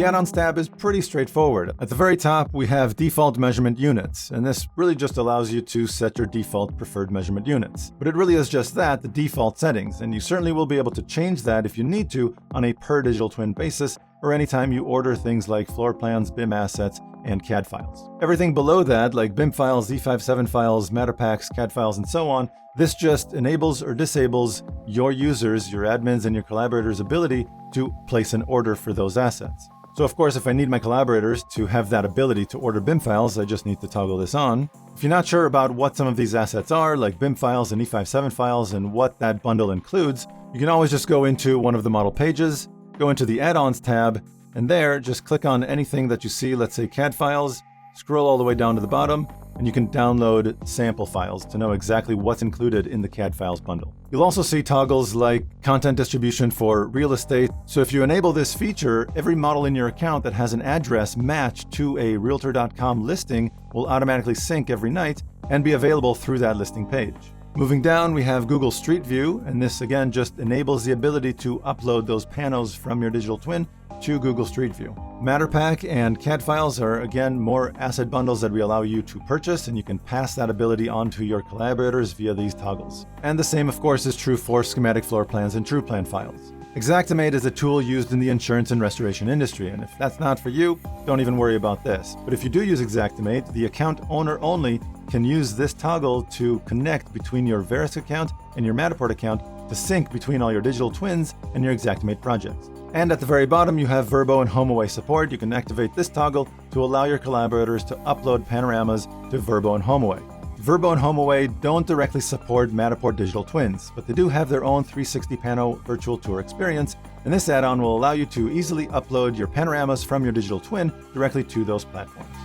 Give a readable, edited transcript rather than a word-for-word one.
The Add-ons tab is pretty straightforward. At the very top, we have default measurement units, and this really just allows you to set your default preferred measurement units. But it really is just that, the default settings, and you certainly will be able to change that if you need to on a per digital twin basis, or anytime you order things like floor plans, BIM assets, and CAD files. Everything below that, like BIM files, Z57 files, Matterpacks, CAD files, and so on, this just enables or disables your users, your admins, and your collaborators' ability to place an order for those assets. So of course, if I need my collaborators to have that ability to order BIM files, I just need to toggle this on. If you're not sure about what some of these assets are, like BIM files and E57 files, and what that bundle includes, you can always just go into one of the model pages, go into the Add-ons tab, and there, just click on anything that you see, let's say CAD files, scroll all the way down to the bottom, and you can download sample files to know exactly what's included in the CAD files bundle. You'll also see toggles like content distribution for real estate. So if you enable this feature, every model in your account that has an address matched to a Realtor.com listing will automatically sync every night and be available through that listing page. Moving down, we have Google Street View, and this again just enables the ability to upload those panos from your digital twin to Google Street View. Matterpack and CAD files are again more asset bundles that we allow you to purchase, and you can pass that ability on to your collaborators via these toggles. And the same of course is true for schematic floor plans and true plan files. Xactimate is a tool used in the insurance and restoration industry, and if that's not for you, don't even worry about this. But if you do use Xactimate, the account owner only can use this toggle to connect between your Verisk account and your Matterport account to sync between all your digital twins and your Xactimate projects. And at the very bottom, you have Verbo and HomeAway support. You can activate this toggle to allow your collaborators to upload panoramas to Verbo and HomeAway. Verbo and HomeAway don't directly support Matterport digital twins, but they do have their own 360 Pano virtual tour experience, and this add-on will allow you to easily upload your panoramas from your digital twin directly to those platforms.